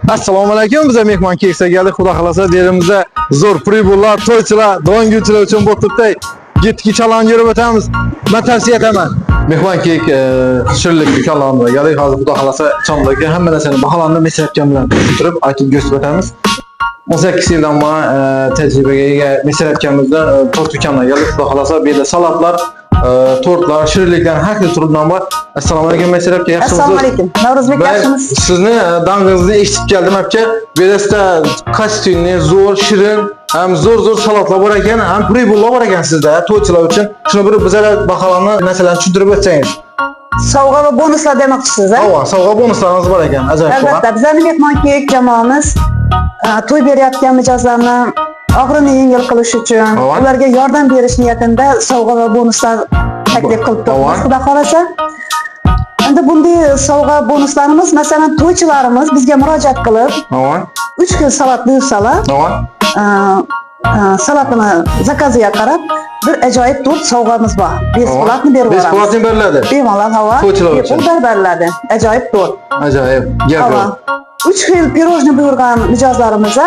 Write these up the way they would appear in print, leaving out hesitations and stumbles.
Assalomu alaykum. Bize mehmon keksa geldik. Xudo xolasa derimizde zo'r pribullar, to'ychilar, don gulchilar uchun bu turtday gitki chalon yurib o'tamiz. Men tavsiya etaman. Mehmon kek shirlik kalonda geldik. Hozir xudo xolasa chomdagi hamma narsani baholanib mesratgan bilan tushuntirib aytib ko'rsatib o'tamiz. 18 yildan buyon tajribaga ega mesratganimizda to'rt dukandan geldik. Xudo xolasa bu yerda salatlar, tortlar, shirinliklar har xil turdan bor. Assalomu alaykum Mesrat aka. Assalomu alaykum. Navro'zbek yaxshimisiz? Sizni dang'ingizni eshitib keldim aka. Bu yerda kostyumli, zo'r, shirin, ham zo'r salatlar bor ekan, ham pribullar bor ekan sizda to'ychilar uchun. Shuni bir bizlar baholarni narsalarni tushuntirib o'tsangiz. Sovg'a va bonuslar demoqchisiz, a? Ava, sovg'a bonuslarimiz bor ekan. Ajoyib. Albatta, bizning mehmon kek jamoamiz to'y berayotgan mijozlarni og'riqni yengil qilish uchun, ularga yordam berish niyatida sovg'a va bonuslar taklif qilib turibmiz. Xudo xolasa. Endi bunday sovg'a bonuslarimiz, masalan, to'ychilarimiz bizga murojaat qilib, 3 kil salat buyursalar, salatini zakaziga qarab bir ajoyib to'rt sovg'amiz bor. Besplatni berib beramiz. Besplatni beriladi. Bemalol havo. Bepul beriladi. Ajoyib to'rt. Ajoyib. Gap yo'q. 3 xil pirojni buyurgan mijozlarimizga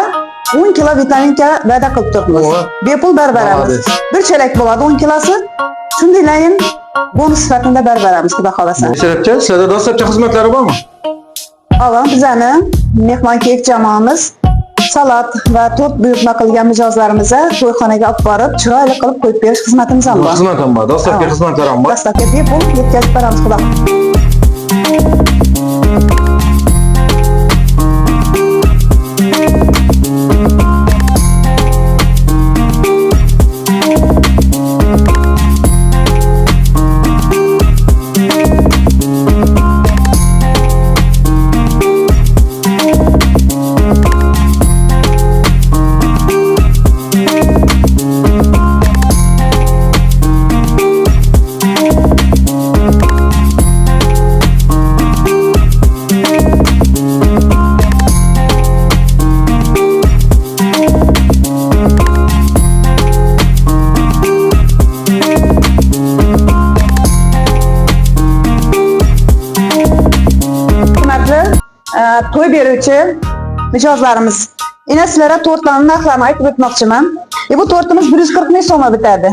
10 kilo vitamin K va'da qilib turibmiz. Bepul beramiz. Bir chelak bo'ladi 10 kilosi. Shundaylayin bonus sifatida beramiz, xudo xolasa. Mesratcha, sizlarda dastlabki xizmatlari bormi? Avval bizning mehmon kek jamoamiz salat va tort buyurtma qilgan mijozlarimizga to'yxonaga olib borib, chiroyli qilib qo'yib berish xizmatimiz ham bor. Xizmat ham bor, dastlabki xizmatlar ham bor. Dastlabki bepul yetkazib beramiz, xudo. To'y beruvchi mijozlarimiz. Ina sizlarga tortlarning narxlarini aytib o'tmoqchiman. Bu tortimiz 140 ming so'mga bitadi.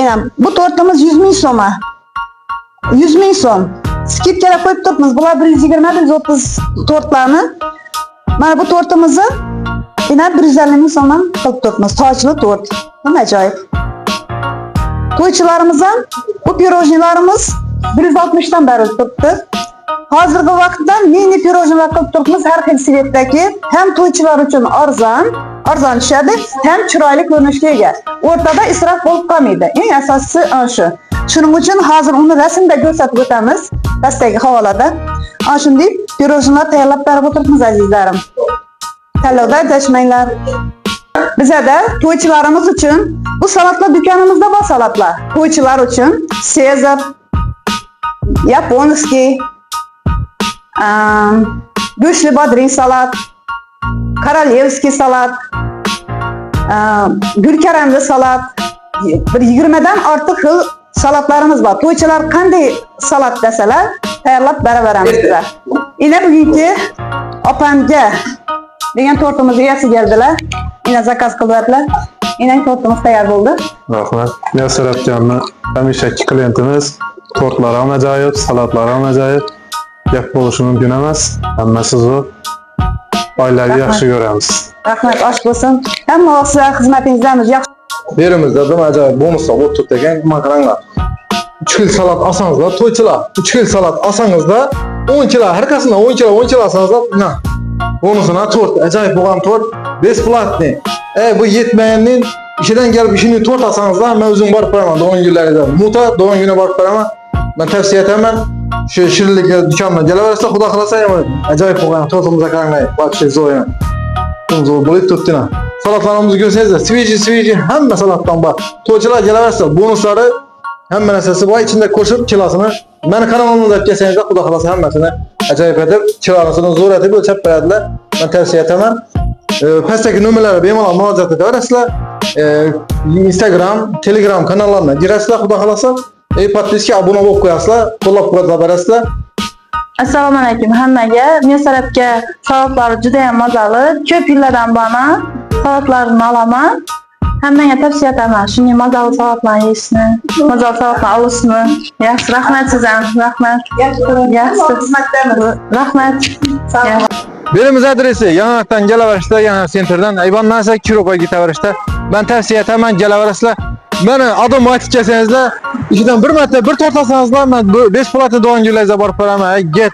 Ina bu tortimiz 100 ming so'mga. 100 ming so'm. Skidkaga qo'yib turibmiz. Bular 120-130 tortlarni. Mana bu tortimizni ina 150 ming so'mga qilib turibmiz. Tojli tort. Nima ajoyib. To'ychilarimizdan bu pirojnilarimiz 160 dan beri turibdi. Hozirgi vaqtda mini pirojnilar qilib turibmiz har xil sifatdagi, ham to'ychilar uchun arzon tushadi, ham chiroyli ko'rinishga ega. O'rtada isrof bo'lib qolmaydi. Eng asosiysi shu. Shuning uchun hozir uni rasmda ko'rsatib o'tamiz, pastdagi havolada. Ana shunday pirojnilar tayyorlab berib o'tiribmiz azizlarim. Tanlovda adashmanglar. Bizada to'ychilarimiz uchun bu salatlar do'konimizda bor salatlar. To'ychilar uchun Sezar, yaponskiy, go'shtli bodring salat, korolevskiy salat, gulkaramli salat, bir 20 dan ortiq xil salatlarimiz bor. To'ychilar qanday salat desalar, tayyorlab beraveramiz bizlar. Ina bugungi opamga degan tortimiz egasi keldilar. Ina zakaz qildilar. Ina tortimiz tayyor bo'ldi. Rahmat. Mesratjonning hamisha klientimiz. Tortlar ham ajoyib, salatlar ham ajoyib. Gap bo'lishi mumkin emas. Hammasi zo'r. Oilaviy yaxshi ko'ramiz. Rahmat, osh bo'lsin. Hamma sizlar xizmatingizdan yaxshi. Berimizda bir ajoyib bonuslar bo'lib turibdi ekan. Nima qaranglar. 3 kil salat olsangizlar, to'ychilar 3 kil salat olsangizlar, 10 kilo har qasini 10 kilo olsangizlar, na. Bonusuna tort, ajoyib bo'lgan tort, besplatni. Bu yetmaganning ishidan kelib ishini tort olsangizlar, men o'zim borib beraman do'ng kunlarida. Muta do'ng kuni borib beraman. Men tavsiya etaman. Shu shirinlik do'konidan kelaversa, xudo xolasa ajoyib bo'lgan tortimizga qaranglar. Baqshi zo'r. Zo'r bo'lib turibdi-na. Salatlarimizni ko'rsangizlar, sveji hamma salatdan bor. To'ychilar kelaversa, bonuslari hamma narsasi bor, ichida qo'shib kilosini meni kanalimda kelsangiz, xudo xolasa hammasini ajoyib etib, kilosini zo'r etib o'lchab beradilar. Men tavsiya etaman. Pastdagi nomerlarga bemalol murojaat etaverasizlar. Instagram, Telegram kanallarına girasizlar, xudo xolasa. Podpiska, abone bo'lib qo'yasizlar, qo'llab-quvvatlab berasizlar. Assalomu alaykum hammaga. Men Sarapga salatlari juda ham mazali. Ko'p yillardan bana salatlarini olaman. Hammaga tavsiya etaman. Shunday mazali salatlarni yeyishni, mazali salatlarni olishni. Yaxshi, rahmat sizdan. Rahmat. Yaxshi. Rahmat. Birimiz adresi Yanak'tan gelaverişte, Yanak Center'dan. Aybandan ise Kiropa gitaverişte. Ben tavsiye etaman gelaverişle. Beni adım aytıp kesenizle, işiden bir metre bir tortasanızla ben 5 polatı doğan güllerinize barıp veremem. Get